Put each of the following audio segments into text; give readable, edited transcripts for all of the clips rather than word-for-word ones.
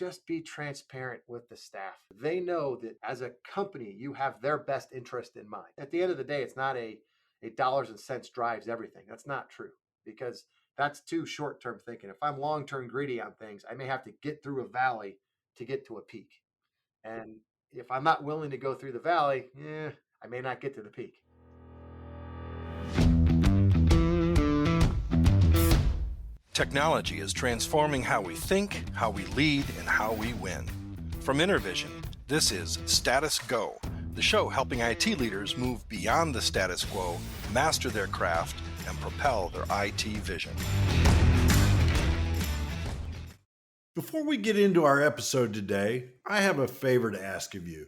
just be transparent with the staff. They know that as a company, you have their best interest in mind. At the end of the day, it's not a dollars and cents drives everything. That's not true, because that's too short-term thinking. If I'm long-term greedy on things, I may have to get through a valley to get to a peak. And if I'm not willing to go through the valley, I may not get to the peak. Technology is transforming how we think, how we lead, and how we win. From Intervision, this is Status Go, the show helping IT leaders move beyond the status quo, master their craft, and propel their IT vision. Before we get into our episode today, I have a favor to ask of you.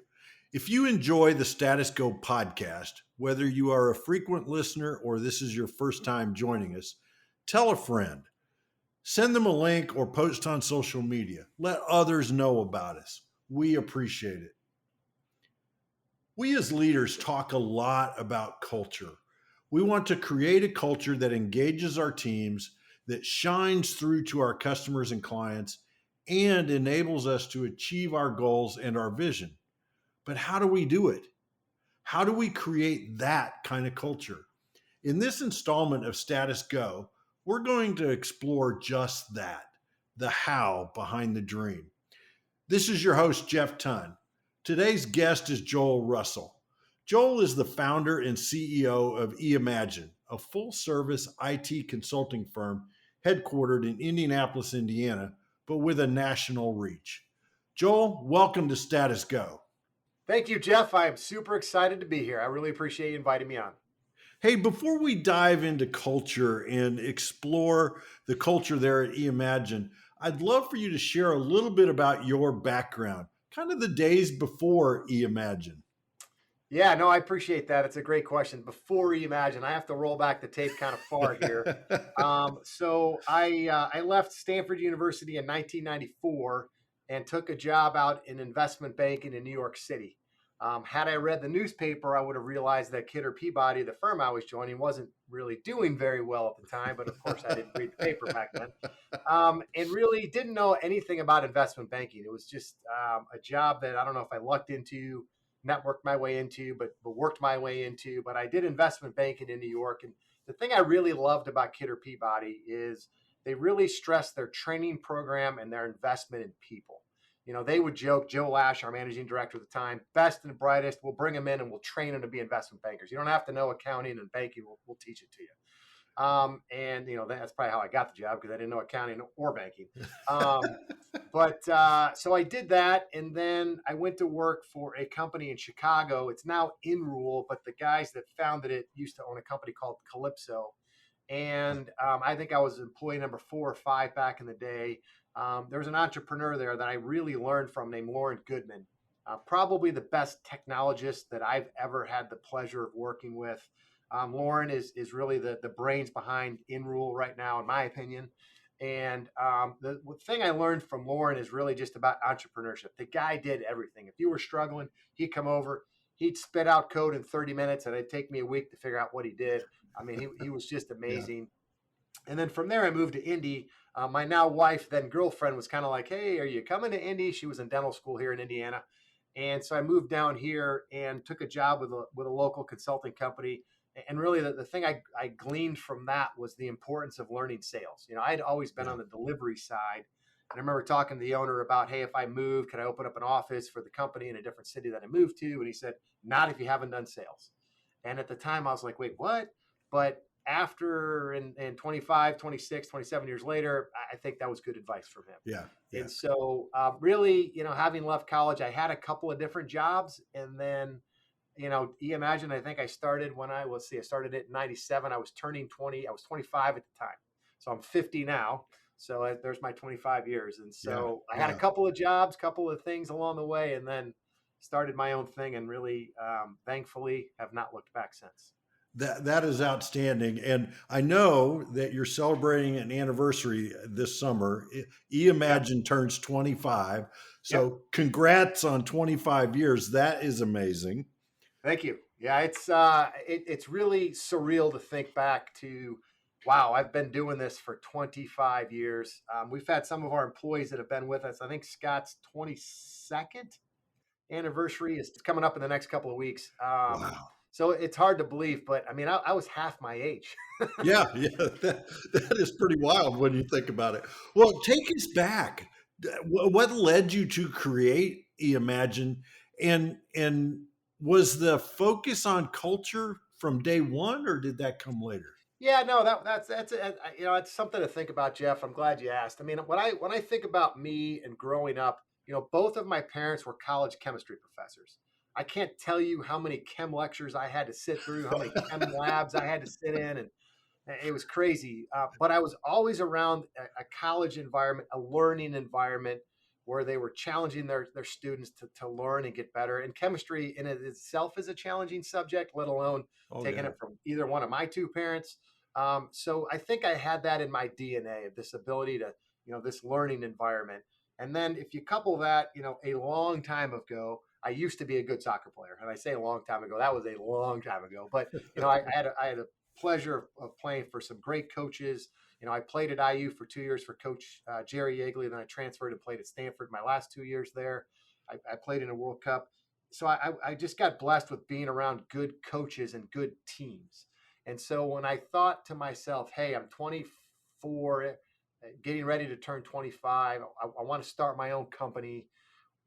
If you enjoy the Status Go podcast, whether you are a frequent listener or this is your first time joining us, tell a friend. Send them a link or post on social media. Let others know about us. We appreciate it. We as leaders talk a lot about culture. We want to create a culture that engages our teams, that shines through to our customers and clients, and enables us to achieve our goals and our vision. But how do we do it? How do we create that kind of culture? In this installment of Status Go, we're going to explore just that, the how behind the dream. This is your host, Jeff Tunn. Today's guest is Joel Russell. Joel is the founder and CEO of eimagine, a full-service IT consulting firm headquartered in Indianapolis, Indiana, but with a national reach. Joel, welcome to Status Go. Thank you, Jeff. I'm super excited to be here. I really appreciate you inviting me on. Hey, before we dive into culture and explore the culture there at eimagine, I'd love for you to share a little bit about your background, kind of the days before eimagine. Yeah, no, I appreciate that. It's a great question. Before eimagine, I have to roll back the tape kind of far here. So I left Stanford University in 1994 and took a job out in investment banking in New York City. Had I read the newspaper, I would have realized that Kidder Peabody, the firm I was joining, wasn't really doing very well at the time. But of course, I didn't read the paper back then, and really didn't know anything about investment banking. It was just a job that I don't know if I lucked into, networked my way into, but worked my way into. But I did investment banking in New York. And the thing I really loved about Kidder Peabody is they really stressed their training program and their investment in people. You know, they would joke, Joe Lash, our managing director at the time, best and brightest, we'll bring them in and we'll train them to be investment bankers. You don't have to know accounting and banking. We'll teach it to you. And, you know, that's probably how I got the job, because I didn't know accounting or banking. So I did that. And then I went to work for a company in Chicago. It's now Inrule, but the guys that founded it used to own a company called Calypso. And I think I was employee number 4 or 5 back in the day. There was an entrepreneur there that I really learned from named Lauren Goodman, probably the best technologist that I've ever had the pleasure of working with. Lauren is really the brains behind Inrule right now, in my opinion. And the thing I learned from Lauren is really just about entrepreneurship. The guy did everything. If you were struggling, he'd come over, he'd spit out code in 30 minutes, and it'd take me a week to figure out what he did. I mean, he was just amazing. Yeah. And then from there, I moved to Indy. My now wife, then girlfriend, was kind of like, hey, are you coming to Indy? She was in dental school here in Indiana. And so I moved down here and took a job with a local consulting company. And really the thing I gleaned from that was the importance of learning sales. You know, I'd always been on the delivery side. And I remember talking to the owner about, hey, if I move, can I open up an office for the company in a different city that I moved to? And he said, not if you haven't done sales. And at the time I was like, wait, what? But after and 25, 26, 27 years later, I think that was good advice from him. Yeah. And so really, you know, having left college, I had a couple of different jobs. And then, you know, eimagine, I think I started when I started it in 97. I was turning 20. I was 25 at the time. So I'm 50 now. So there's my 25 years. And so I had a couple of jobs, couple of things along the way, and then started my own thing, and really, thankfully, have not looked back since. That is outstanding. And I know that you're celebrating an anniversary this summer. eimagine turns 25. So congrats on 25 years. That is amazing. Thank you. Yeah, it's really surreal to think back to Wow, I've been doing this for 25 years. We've had some of our employees that have been with us. I think Scott's 22nd anniversary is coming up in the next couple of weeks. Wow. So it's hard to believe, but I mean, I was half my age. Yeah, yeah, that is pretty wild when you think about it. Well, take us back. What led you to create eimagine, and was the focus on culture from day one, or did that come later? Yeah, no, that's it's something to think about, Jeff. I'm glad you asked. I mean, when I think about me and growing up, both of my parents were college chemistry professors. I can't tell you how many chem lectures I had to sit through, how many chem labs I had to sit in, and it was crazy. But I was always around a college environment, a learning environment where they were challenging their students to learn and get better. And chemistry in it itself is a challenging subject, let alone Oh taking yeah, it from either one of my two parents. So I think I had that in my DNA of this ability to, this learning environment. And then if you couple that, a long time ago, I used to be a good soccer player. And I say a long time ago, that was a long time ago. But, I had a pleasure of playing for some great coaches. I played at IU for 2 years for Coach Jerry Yeagley. Then I transferred and played at Stanford my last 2 years there. I played in a World Cup. So I just got blessed with being around good coaches and good teams. And so when I thought to myself, hey, I'm 24, getting ready to turn 25, I want to start my own company.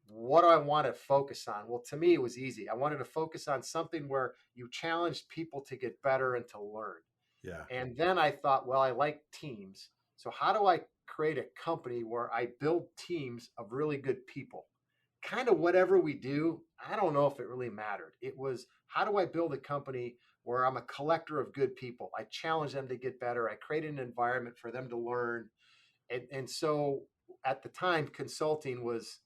What do I want to focus on? Well, to me, it was easy. I wanted to focus on something where you challenged people to get better and to learn. yeah, And then I thought, well, I like teams. So how do I create a company where I build teams of really good people? Kind of whatever we do, I don't know if it really mattered. It was how do I build a company where I'm a collector of good people? I challenge them to get better. I create an environment for them to learn. And so at the time, consulting was,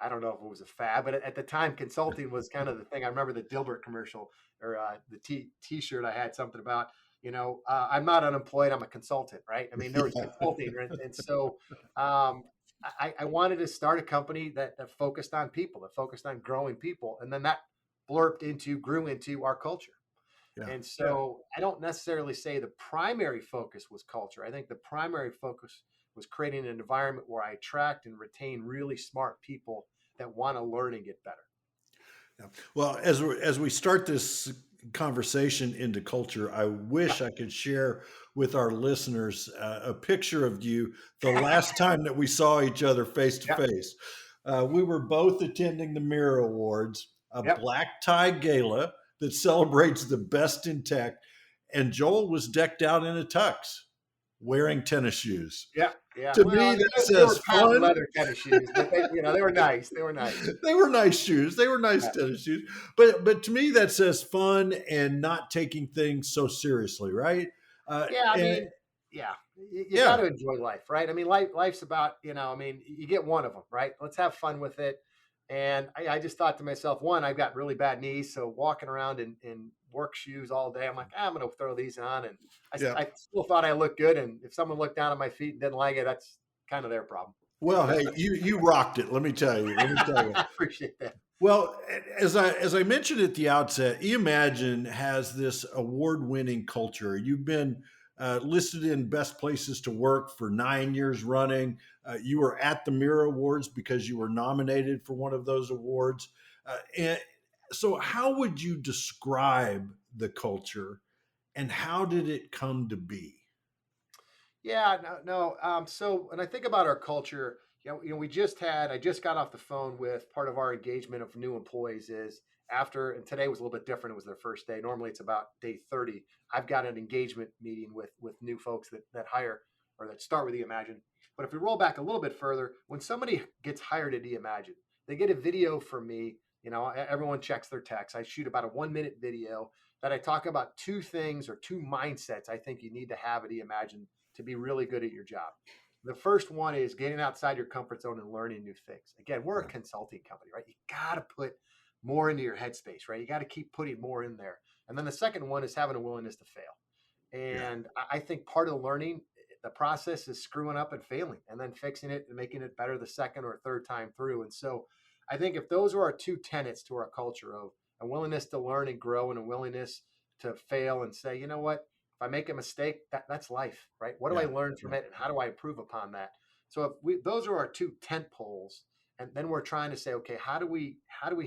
I don't know if it was a fad, but at the time, consulting was kind of the thing. I remember the Dilbert commercial or the T-shirt I had something about, I'm not unemployed, I'm a consultant, right? I mean, there was yeah. consulting. And so um, I wanted to start a company that focused on people, that focused on growing people. And then that grew into our culture. Yeah. And so I don't necessarily say the primary focus was culture. I think the primary focus was creating an environment where I attract and retain really smart people that want to learn and get better. Yeah. Well, as we start this conversation into culture, I wish I could share with our listeners a picture of you the last time that we saw each other face to Yep. face. We were both attending the Mirror Awards, a Yep. black tie gala that celebrates the best in tech, and Joel was decked out in a tux, wearing tennis shoes. Yeah. Yeah. To Well, me, that they were says patent fun. leather tennis shoes, but they were nice. They were nice. They were nice shoes. They were nice Yeah. tennis shoes. But to me, that says fun and not taking things so seriously, right? Yeah, I And mean, yeah, you got yeah, to enjoy life, right? I mean, life's about, I mean, you get one of them, right? Let's have fun with it. And I just thought to myself, one, I've got really bad knees, so walking around in work shoes all day, I'm like, I'm going to throw these on, and yeah. I still thought I looked good. And if someone looked down at my feet and didn't like it, that's kind of their problem. Well, hey, you rocked it. Let me tell you. Let me tell you. I appreciate that. Well, as I mentioned at the outset, eimagine has this award-winning culture. You've been listed in best places to work for 9 years running. You were at the Mirror Awards because you were nominated for one of those awards. And so, how would you describe the culture, and how did it come to be? Yeah, no, no. So when I think about our culture, I just got off the phone with part of our engagement of new employees is after, and today was a little bit different. It was their first day. Normally it's about day 30. I've got an engagement meeting with new folks that hire or that start with Eimagine. But if we roll back a little bit further, when somebody gets hired at Eimagine, they get a video from me. Everyone checks their text. I shoot about a 1 minute video that I talk about two things or two mindsets I think you need to have at Eimagine to be really good at your job. The first one is getting outside your comfort zone and learning new things. Again, we're a Yeah, consulting company, right? You got to put more into your headspace, right? You got to keep putting more in there. And then the second one is having a willingness to fail. yeah, And I think part of the learning, the process is screwing up and failing and then fixing it and making it better the second or third time through. And so I think if those are our two tenets to our culture of a willingness to learn and grow and a willingness to fail and say, you know what, If I make a mistake, that's life, right? What do I Yeah. learn Yeah. from it, and how do I improve upon that? So if we those are our two tent poles, and then we're trying to say, okay, how do we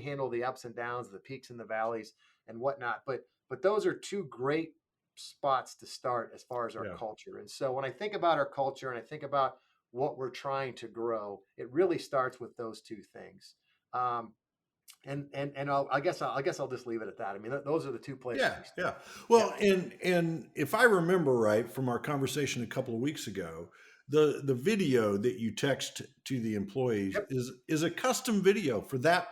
handle the ups and downs, the peaks and the valleys, and whatnot? But those are two great spots to start as far as our Yeah. culture. And so when I think about our culture and I think about what we're trying to grow, it really starts with those two things. Um, and I guess I'll just leave it at that. I mean, those are the two places Yeah, we start. yeah. Yeah. Well, and if I remember right from our conversation a couple of weeks ago, the video that you text to the employees Yep. is a custom video for that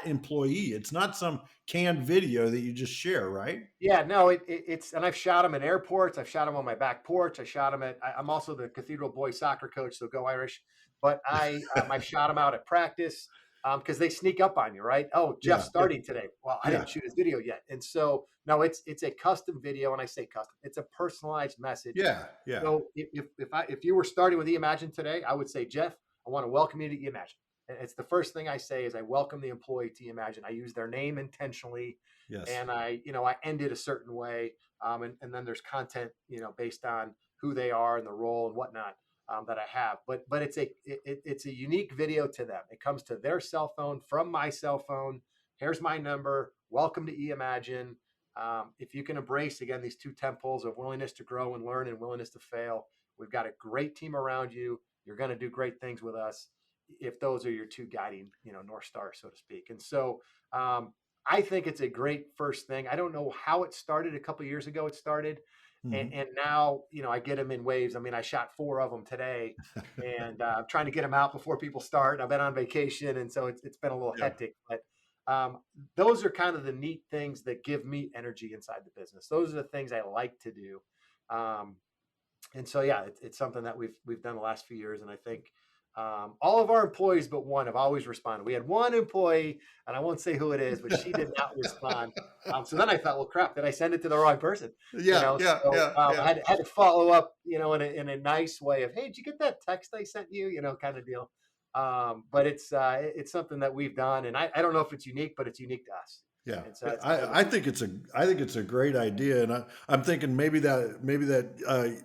employee. It's not some canned video that you just share, right? Yeah, no, it's, and I've shot them at airports. I've shot them on my back porch. I shot them I'm also the Cathedral Boys soccer coach, so go Irish. But I've shot them out at practice because they sneak up on you, right? Oh, Jeff's Yeah, yeah, starting today. Well, I yeah, didn't shoot his video yet, and so no, it's a custom video, and I say custom. It's a personalized message. yeah, yeah, So if you were starting with eimagine today, I would say, Jeff, I want to welcome you to eimagine. And it's the first thing I say is I welcome the employee to eimagine. I use their name intentionally, yes, and I end it a certain way, and then there's content based on who they are and the role and whatnot that I have. But it's a unique video to them. It comes to their cell phone from my cell phone. Here's my number. Welcome to eimagine. If you can embrace again these two temples of willingness to grow and learn and willingness to fail, we've got a great team around you. You're going to do great things with us if those are your two guiding north stars, so to speak. And so um, I think it's a great first thing. I don't know how it started. A couple of years ago it started, and, hmm and now I get them in waves. I mean, I shot 4 of them today, and I'm trying to get them out before people start. I've been on vacation, and so it's been a little yeah, hectic. But those are kind of the neat things that give me energy inside the business. Those are the things I like to do. Um, and so yeah, it's something that we've done the last few years, and I think all of our employees but one have always responded. We had one employee, and I won't say who it is, but she did not respond. So then I thought, well, crap, did I send it to the wrong person? yeah, yeah, So yeah, yeah. I had to follow up, in a nice way of, hey, did you get that text I sent you? Kind of deal. But it's something that we've done, and I don't know if it's unique, but it's unique to us. Yeah, And so it's kind of the I think it's a great idea, and I'm thinking maybe that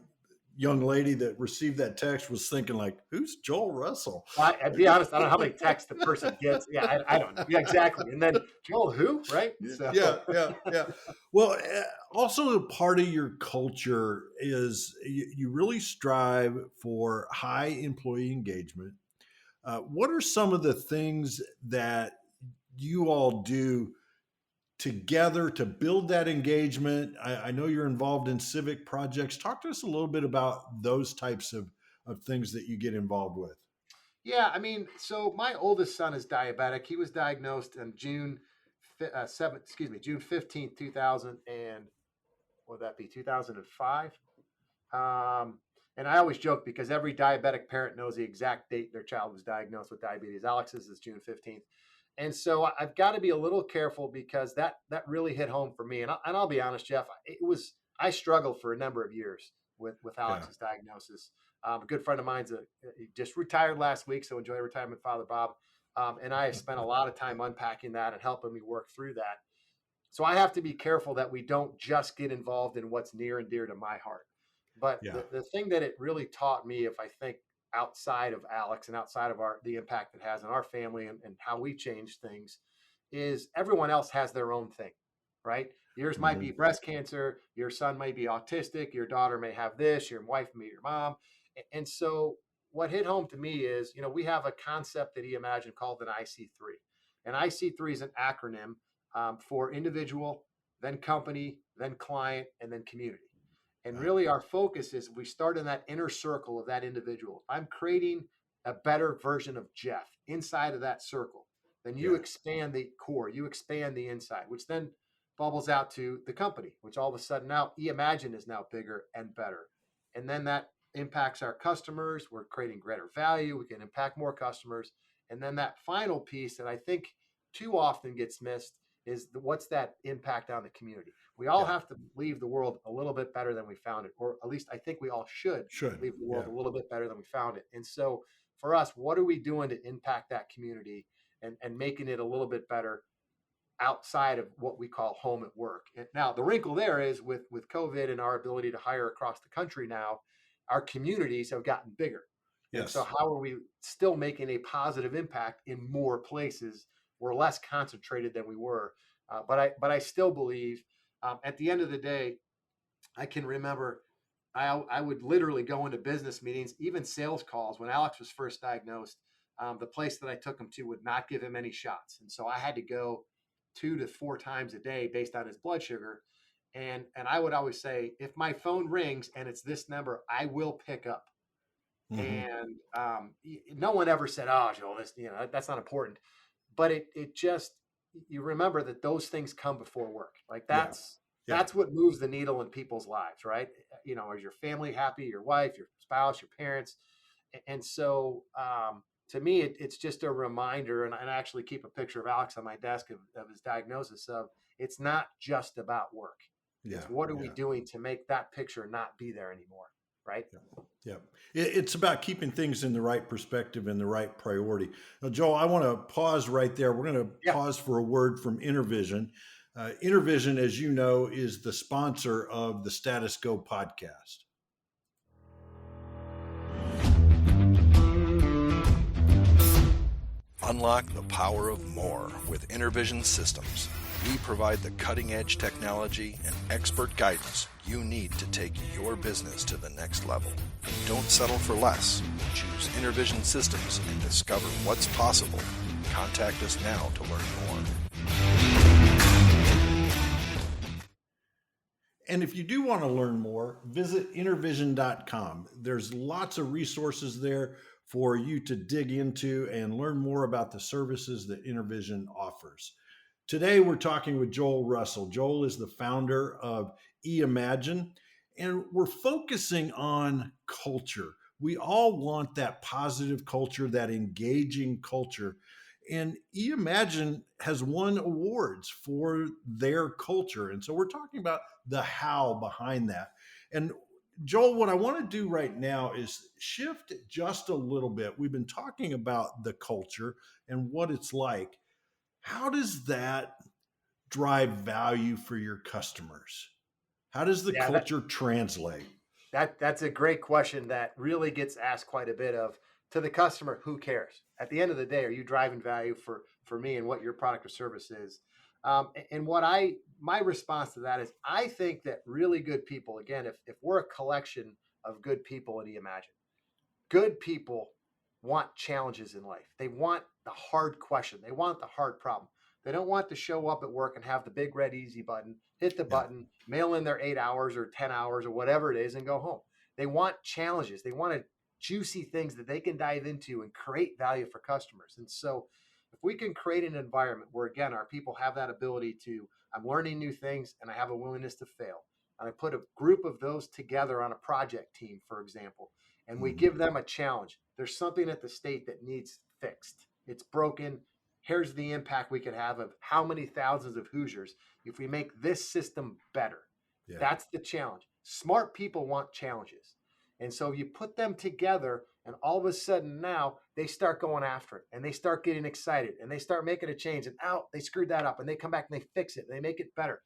young lady that received that text was thinking like, "Who's Joel Russell?" Well, I'd be honest, I don't know how many texts the person gets. Yeah, I don't know. Yeah, exactly. And then Joel, who? Right? Yeah, So yeah, yeah. Well, also a part of your culture is you really strive for high employee engagement. What are some of the things that you all do together to build that engagement? I know you're involved in civic projects. Talk to us a little bit about those types of things that you get involved with. yeah, I mean, so my oldest son is diabetic. He was diagnosed in June 15th, 2000, and what would that be, 2005? Um, and I always joke because every diabetic parent knows the exact date their child was diagnosed with diabetes. Alex's is June 15th. And so I've got to be a little careful because that really hit home for me. And I'll be honest, Jeff, I struggled for a number of years with Yeah, Alex's diagnosis. A good friend of mine's he just retired last week, so enjoy retirement, Father Bob. And I have spent a lot of time unpacking that and helping me work through that. So I have to be careful that we don't just get involved in what's near and dear to my heart. But yeah, the thing that it really taught me, if I think outside of Alex and outside of the impact it has on our family and how we change things, is everyone else has their own thing, right? Yours might hmm be breast cancer, your son might be autistic, your daughter may have this, your wife may be your mom. And so what hit home to me is, we have a concept that he imagined called an IC3. And IC3 is an acronym for individual, then company, then client, and then community. And right, really, our focus is we start in that inner circle of that individual. I'm creating a better version of Jeff inside of that circle. Then you yeah, expand the core, you expand the inside, which then bubbles out to the company, which all of a sudden now eimagine is now bigger and better. And then that impacts our customers. We're creating greater value. We can impact more customers. And then that final piece that I think too often gets missed is what's that impact on the community. We all yeah. have to leave the world a little bit better than we found it, or at least I think we all should Should, leave the world yeah, a little bit better than we found it. And so for us, what are we doing to impact that community and making it a little bit better outside of what we call home at work. And now the wrinkle there is with COVID and our ability to hire across the country now, our communities have gotten bigger. And so Yes. how are we still making a positive impact in more places? We're less concentrated than we were. But I still believe at the end of the day, I can remember I would literally go into business meetings, even sales calls. When Alex was first diagnosed, the place that I took him to would not give him any shots. And so I had to go 2 to 4 times a day based on his blood sugar. And I would always say, if my phone rings and it's this number, I will pick up. Hmm. And no one ever said, "Oh, Joel, this, that's not important." But it just, you remember that those things come before work. Like Yeah. Yeah. that's what moves the needle in people's lives, right? Is your family happy, your wife, your spouse, your parents? And so to me, it's just a reminder. And I actually keep a picture of Alex on my desk of his diagnosis of, it's not just about work. Yeah. It's what are we Yeah. doing to make that picture not be there anymore, right? Yeah. Yeah. It's about keeping things in the right perspective and the right priority. Now, Joel, I want to pause right there. We're going to Yeah. pause for a word from Intervision. Intervision, as you know, is the sponsor of the Status Go podcast. Unlock the power of more with Intervision Systems. We provide the cutting-edge technology and expert guidance you need to take your business to the next level. Don't settle for less. Choose Intervision Systems and discover what's possible. Contact us now to learn more. And if you do want to learn more, visit intervision.com. There's lots of resources there for you to dig into and learn more about the services that Intervision offers. Today, we're talking with Joel Russell. Joel is the founder of eimagine, and we're focusing on culture. We all want that positive culture, that engaging culture. And eimagine has won awards for their culture. And so we're talking about the how behind that. And Joel, what I want to do right now is shift just a little bit. We've been talking about the culture and what it's like. How does that drive value for your customers? How does the Yeah, culture translate? that's a great question that really gets asked quite a bit of. To the customer, who cares? At the end of the day, are you driving value for me and what your product or service is? And my response to that is, I think that really good people, again, if we're a collection of good people at eimagine, good people want challenges in life. They want the hard question. They want the hard problem. They don't want to show up at work and have the big red easy button, hit the Yeah, button, mail in their 8 hours or 10 hours or whatever it is and go home. They want challenges. They want juicy things that they can dive into and create value for customers. And so if we can create an environment where, again, our people have that ability to, I'm learning new things and I have a willingness to fail. And I put a group of those together on a project team, for example, and we mhm, give them a challenge. There's something at the state that needs fixed. It's broken. Here's the impact we could have of how many thousands of Hoosiers if we make this system better. yeah, That's the challenge. Smart people want challenges. And so you put them together, and all of a sudden now they start going after it and they start getting excited and they start making a change. And out, they screwed that up and they come back and they fix it and they make it better.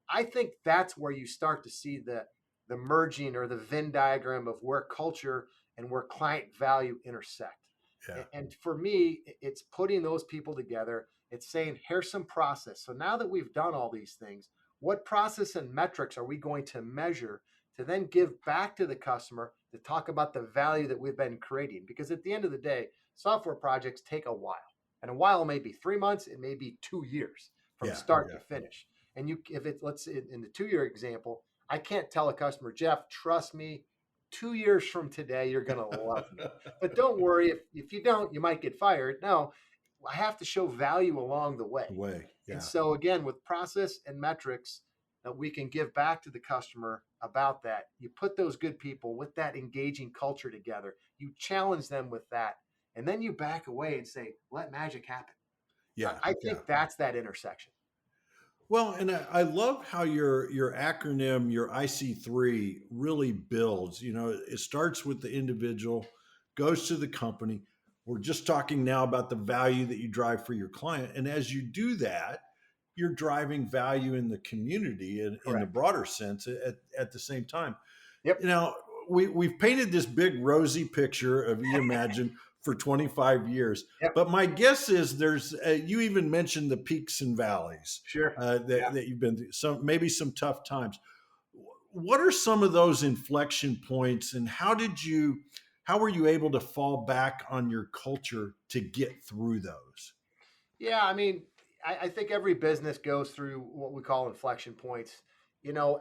I think that's where you start to see the merging or the Venn diagram of where culture and where client value intersect. yeah, And for me, it's putting those people together. It's saying, here's some process. So now that we've done all these things, what process and metrics are we going to measure to then give back to the customer to talk about the value that we've been creating? Because at the end of the day, software projects take a while. And a while may be 3 months, it may be 2 years from yeah, start yeah, to finish. And if it's, let's say in the 2 year example, I can't tell a customer, Jeff, trust me, 2 years from today, you're going to love me. But don't worry, if you don't, you might get fired. No, I have to show value along the way. the way, And yeah. so, again, with process and metrics that we can give back to the customer about that, you put those good people with that engaging culture together, you challenge them with that, and then you back away and say, let magic happen. Yeah, I yeah. think that's that intersection. Well, and I love how your acronym, your IC3, really builds. You know, it starts with the individual, goes to the company. We're just talking now about the value that you drive for your client, and as you do that, you're driving value in the community in the Correct. broader sense at the same time. Yep. You know, we've painted this big rosy picture of eimagine for 25 years, Yep. but my guess is there's you even mentioned the peaks and valleys Sure. Yeah. that you've been through, some maybe some tough times. What are some of those inflection points, and how were you able to fall back on your culture to get through those? Yeah, I mean, I think every business goes through what we call inflection points.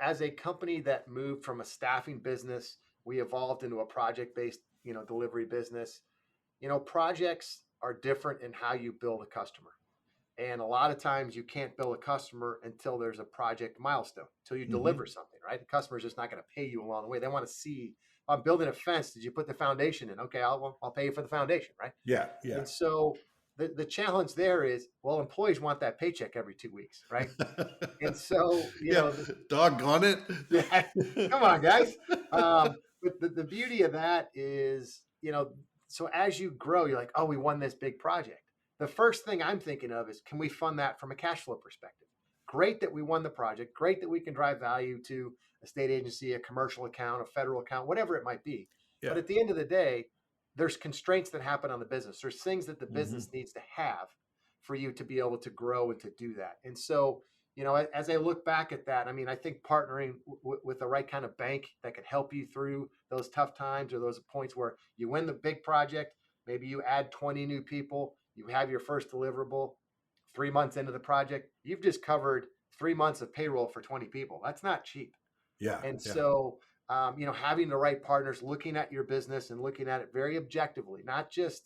As a company that moved from a staffing business, we evolved into a project-based, delivery business. Projects are different in how you build a customer. And a lot of times you can't build a customer until there's a project milestone, until you deliver Hmm. something, right? The customer's just not going to pay you along the way. They want to see, I'm building a fence. Did you put the foundation in? Okay, I'll pay you for the foundation, right? Yeah, yeah. And so the challenge there is, well, employees want that paycheck every 2 weeks, right? And so, Yeah, doggone yeah, it. come on, guys. But the beauty of that is, so as you grow, you're like, oh, we won this big project. The first thing I'm thinking of is, can we fund that from a cash flow perspective? Great that we won the project. Great that we can drive value to a state agency, a commercial account, a federal account, whatever it might be. Yeah. But at the end of the day, there's constraints that happen on the business. There's things that the Hmm. business needs to have for you to be able to grow and to do that. And so, as I look back at that, I mean, I think partnering with the right kind of bank that can help you through those tough times or those points where you win the big project, maybe you add 20 new people, you have your first deliverable 3 months into the project, you've just covered 3 months of payroll for 20 people. That's not cheap. Yeah, And yeah, so, having the right partners, looking at your business and looking at it very objectively, not just,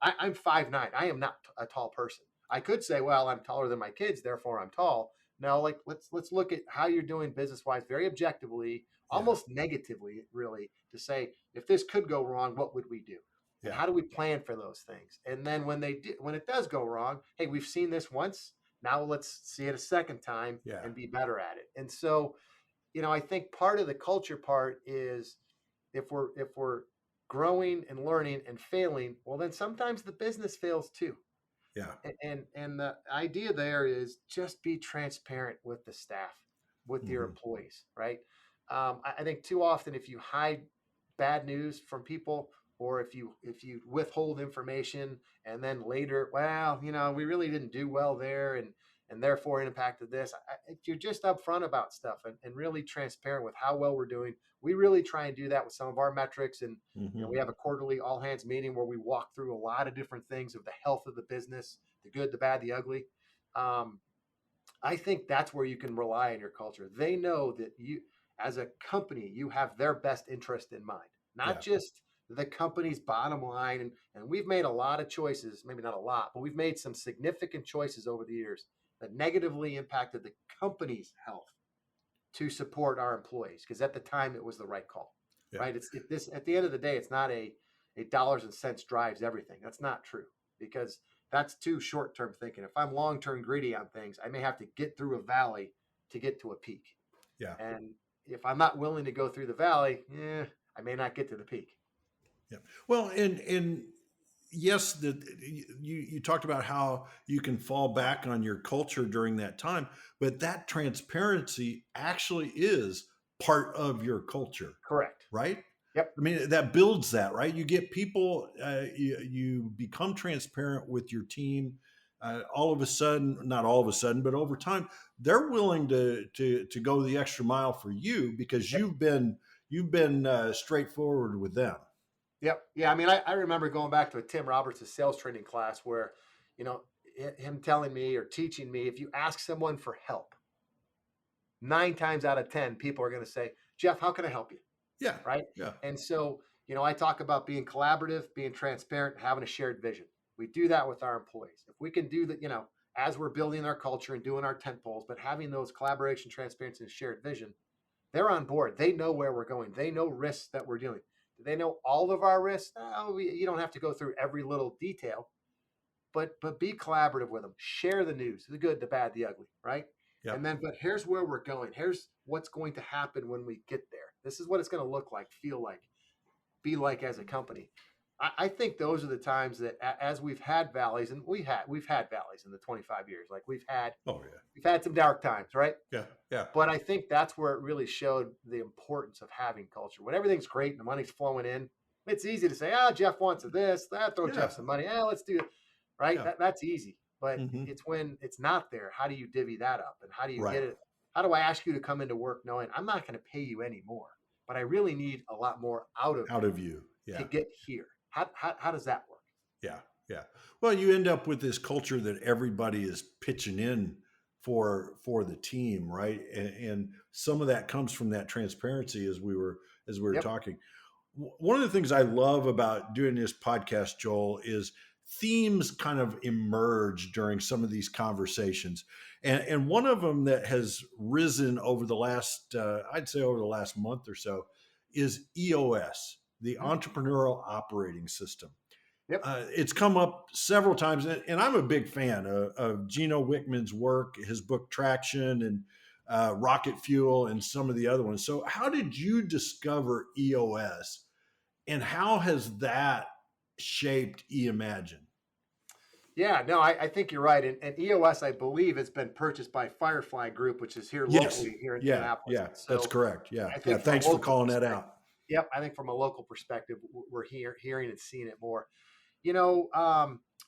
I'm 5'9". I am not a tall person. I could say, well, I'm taller than my kids, therefore I'm tall. No, like let's look at how you're doing business wise, very objectively, yeah, almost negatively, really, to say if this could go wrong, what would we do? And yeah, how do we plan for those things? And then when it does go wrong, hey, we've seen this once. Now let's see it a second time yeah, and be better at it. And so, I think part of the culture part is if we're growing and learning and failing, well, then sometimes the business fails too. yeah. And the idea there is just be transparent with the staff, with your Hmm. employees, right? I think too often if you hide bad news from people, or if you withhold information and then later, well, we really didn't do well there, and therefore it impacted this. You're just upfront about stuff and really transparent with how well we're doing. We really try and do that with some of our metrics, and Hmm. we have a quarterly all hands meeting where we walk through a lot of different things of the health of the business, the good, the bad, the ugly. Um, I think that's where you can rely on your culture. They know that you, as a company, you have their best interest in mind, not Yeah, just the company's bottom line. And we've made a lot of choices, maybe not a lot, but we've made some significant choices over the years that negatively impacted the company's health to support our employees, because at the time it was the right call, yeah, right? This at the end of the day, it's not a dollars and cents drives everything. That's not true, because that's too short term thinking. If I'm long term greedy on things, I may have to get through a valley to get to a peak, yeah, and if I'm not willing to go through the valley, I may not get to the peak. yeah. Well, and yes, you talked about how you can fall back on your culture during that time, but that transparency actually is part of your culture, Correct. right? Yep. I mean, that builds that, right? You get people, you become transparent with your team. All of a sudden, not all of a sudden, but over time, they're willing to go the extra mile for you because Yep. you've been straightforward with them. Yep. Yeah. I mean, I remember going back to a Tim Roberts' sales training class where, you know, him telling me or teaching me, if you ask someone for help, 9 times out of 10, people are going to say, Jeff, how can I help you? Yeah, Right. yeah, And so, I talk about being collaborative, being transparent, having a shared vision. We do that with our employees. If we can do that, as we're building our culture and doing our tent poles, but having those collaboration, transparency, and shared vision, they're on board. They know where we're going. They know risks that we're doing. Do they know all of our risks? No, you don't have to go through every little detail, but be collaborative with them. Share the news, the good, the bad, the ugly, right? yeah, And then, but here's where we're going. Here's what's going to happen when we get there. This is what it's going to look like, feel like, be like as a company. I think those are the times that as we've had valleys, and we've had valleys in the 25 years. Like Oh yeah. we've had some dark times, right? Yeah. Yeah. But I think that's where it really showed the importance of having culture. When everything's great and the money's flowing in, it's easy to say, "Ah, Jeff wants this. Throw Yeah. Jeff some money. Let's do it." Right? Yeah. That's easy. But Hmm. it's when it's not there. How do you divvy that up? And how do you Right. get it? How do I ask you to come into work knowing I'm not going to pay you anymore, but I really need a lot more out of Out you of you. to Yeah. get here? How does that work? Yeah. Yeah. Well, you end up with this culture that everybody is pitching in for the team, right? And some of that comes from that transparency as we were Yep. talking. One of the things I love about doing this podcast, Joel, is themes kind of emerge during some of these conversations. And one of them that has risen over the last, I'd say over the last month or so, is EOS, the Mhm. Entrepreneurial Operating System. Yep. It's come up several times, and I'm a big fan of Gino Wickman's work, his book Traction, and Rocket Fuel, and some of the other ones. So, how did you discover EOS, and how has that shaped eimagine? Yeah, no, I think you're right. And EOS, I believe, has been purchased by Firefly Group, which is here Yes, locally here in yeah, Indianapolis. yeah, And that's so correct. Yeah, I yeah. think from a Thanks for local calling that perspective, out. yep, I think from a local perspective, we're hearing and seeing it more.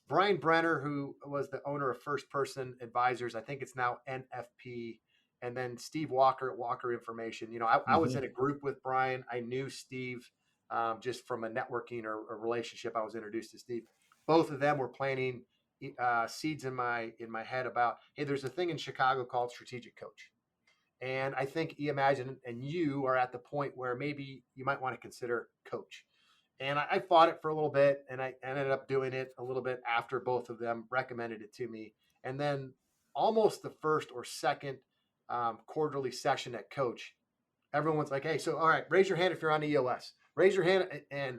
Brian Brenner, who was the owner of First Person Advisors, I think it's now NFP, and then Steve Walker at Walker Information. I was in a Hmm. group with Brian. I knew Steve just from a networking or a relationship. I was introduced to Steve. Both of them were planting seeds in my head about, hey, there's a thing in Chicago called strategic coach. And I think Imagine and you are at the point where maybe you might want to consider coach. And I fought it for a little bit, and I ended up doing it a little bit after both of them recommended it to me. And then almost the first or second quarterly session at Coach, everyone's like, "Hey, so all right, raise your hand if you're on EOS. Raise your hand." And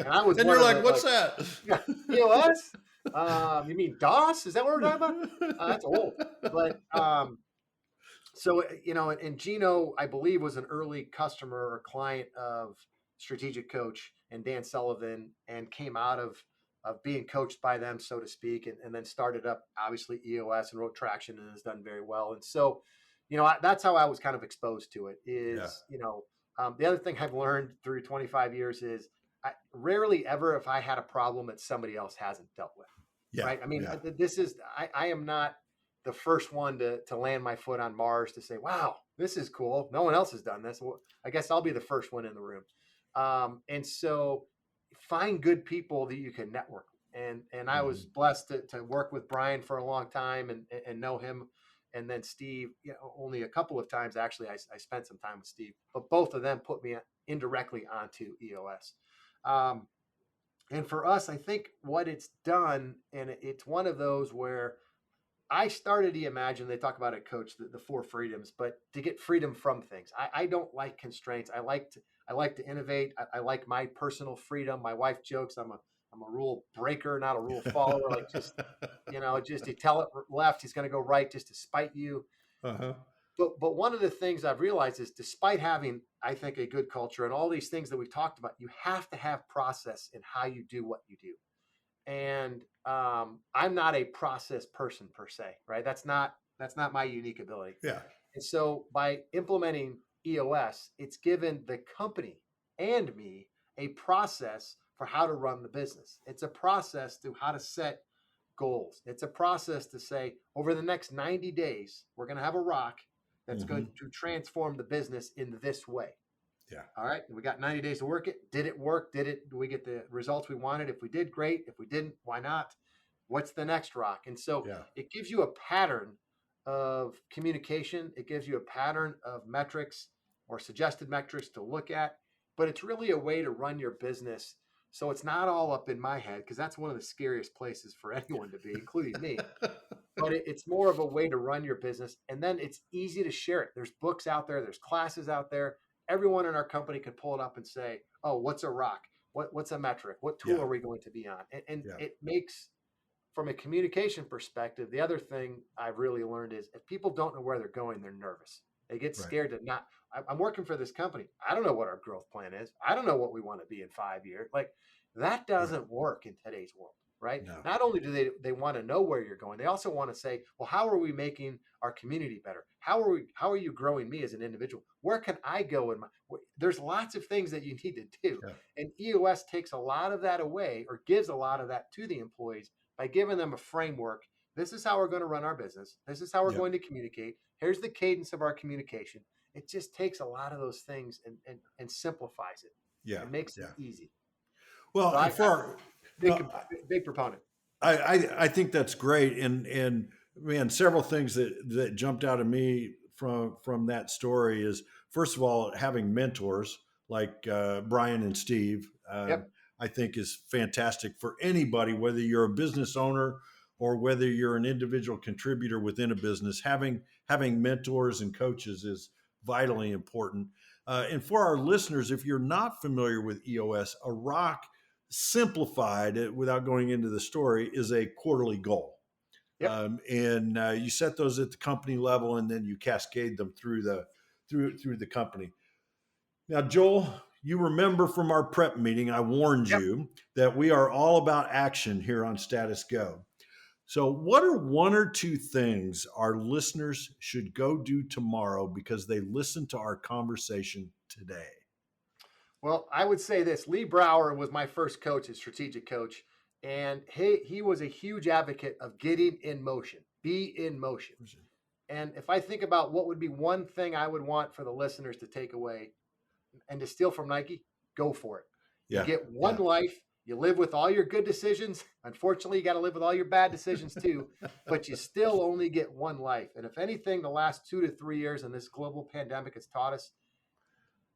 I was And one you're of like, the what's like, that? "Yeah, EOS? You mean DOS? Is that what we're talking about? That's old." But so and Gino, I believe, was an early customer or client of Strategic Coach and Dan Sullivan, and came out of being coached by them, so to speak, and then started up obviously EOS and wrote Traction and has done very well. And so, that's how I was kind of exposed to it. Yeah, The other thing I've learned through 25 years is rarely ever if I had a problem that somebody else hasn't dealt with. yeah, Right? I mean, yeah. I am not the first one to land my foot on Mars to say, wow, this is cool. No one else has done this. Well, I guess I'll be the first one in the room. And so find good people that you can network with. And I was Mhm. blessed to work with Brian for a long time and know him. And then Steve, only a couple of times, actually, I spent some time with Steve, but both of them put me indirectly onto EOS. Um, and for us, I think what it's done, and it's one of those where I started to imagine they talk about it, Coach, the four freedoms, but to get freedom from things. I don't like constraints. I like to innovate. I like my personal freedom. My wife jokes I'm a rule breaker, not a rule follower. Like just you tell it left, he's going to go right just to spite you. Uh-huh. But one of the things I've realized is, despite having, I think, a good culture and all these things that we talked about, you have to have process in how you do what you do. And I'm not a process person per se, right? That's not my unique ability. Yeah. And so by implementing EOS, it's given the company and me a process for how to run the business. It's a process to how to set goals. It's a process to say, over the next 90 days, we're going to have a rock that's going Hmm. to transform the business in this way. Yeah. All right, we got 90 days to work it. Did it work? Do we get the results we wanted? If we did, great. If we didn't, why not? What's the next rock? And so Yeah. it gives you a pattern of communication. It gives you a pattern of metrics or suggested metrics to look at, but it's really a way to run your business. So it's not all up in my head, because that's one of the scariest places for anyone to be, including me. But it's more of a way to run your business. And then it's easy to share it. There's books out there, there's classes out there. Everyone in our company can pull it up and say, oh, what's a rock? What's a metric? What tool Yeah. are we going to be on? And Yeah. it makes, from a communication perspective, the other thing I've really learned is, if people don't know where they're going, they're nervous. They get Right. scared to not. I'm working for this company. I don't know what our growth plan is. I don't know what we want to be in 5 years. Like, That doesn't work in today's world, right? No. Not only do they want to know where you're going, they also want to say, well, how are we making our community better? How are you growing me as an individual? Where can I go in my there's lots of things that you need to do. Yeah. And EOS takes a lot of that away, or gives a lot of that to the employees by giving them a framework. This is how we're going to run our business. This is how we're Yeah. going to communicate. Here's the cadence of our communication. It just takes a lot of those things and simplifies it. Yeah. It makes Yeah. it easy. Well, So and for our, big, no, big proponent. I think that's great, and man, several things that jumped out at me from that story is, first of all, having mentors like Brian and Steve. Yep. I think is fantastic for anybody, whether you're a business owner or whether you're an individual contributor within a business. Having mentors and coaches is vitally important. And for our listeners, if you're not familiar with EOS, a rock simplified it without going into the story is a quarterly goal. Yep. And you set those at the company level, and then you cascade them through the company. Now, Joel, you remember from our prep meeting, I warned Yep. you that we are all about action here on Status Go. So what are one or two things our listeners should go do tomorrow because they listened to our conversation today? Well, I would say this. Lee Brower was my first coach, a strategic coach, and he was a huge advocate of getting in motion. Be in motion. And if I think about what would be one thing I would want for the listeners to take away and to steal from Nike, go for it. You get one life. You live with all your good decisions. Unfortunately, you got to live with all your bad decisions too, but you still only get one life. And if anything, the last 2 to 3 years in this global pandemic has taught us,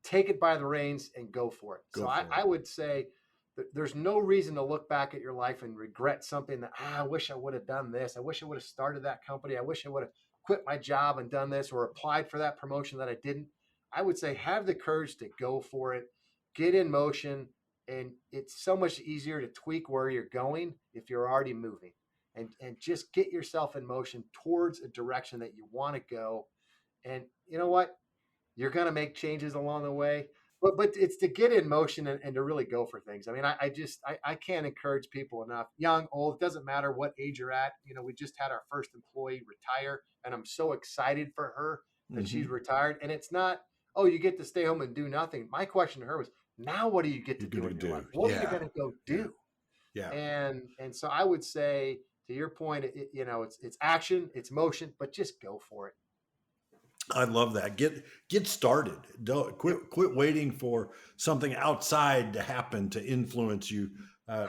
take it by the reins and go for it. I would say that there's no reason to look back at your life and regret something that, I wish I would have done this. I wish I would have started that company. I wish I would have quit my job and done this, or applied for that promotion that I didn't. I would say have the courage to go for it, get in motion. And it's so much easier to tweak where you're going if you're already moving, and just get yourself in motion towards a direction that you want to go. And you know what? You're going to make changes along the way, but it's to get in motion and to really go for things. I mean, I can't encourage people enough, young, old, it doesn't matter what age you're at. You know, we just had our first employee retire, and I'm so excited for her that she's retired. And it's not, oh, you get to stay home and do nothing. My question to her was, now what do you get to do in your life? What are you going to go do? Yeah. And so I would say, to your point, it's action, it's motion, but just go for it. I love that. Get started. Don't quit waiting for something outside to happen to influence you.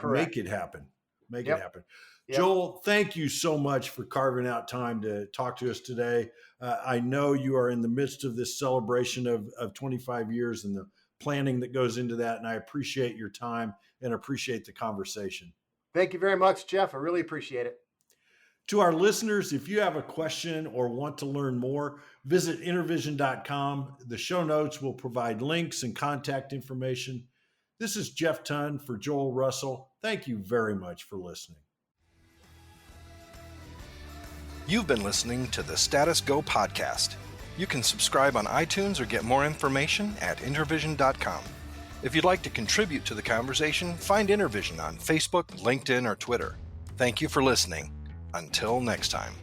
Make it happen. Make it happen. Yep. Joel, thank you so much for carving out time to talk to us today. I know you are in the midst of this celebration of 25 years and the planning that goes into that, and I appreciate your time and appreciate the conversation. Thank you very much, Jeff. I really appreciate it. To our listeners, if you have a question or want to learn more, visit intervision.com. The show notes will provide links and contact information. This is Jeff Tunn for Joel Russell. Thank you very much for listening. You've been listening to the Status Go podcast. You can subscribe on iTunes or get more information at intervision.com. If you'd like to contribute to the conversation, find Intervision on Facebook, LinkedIn, or Twitter. Thank you for listening. Until next time.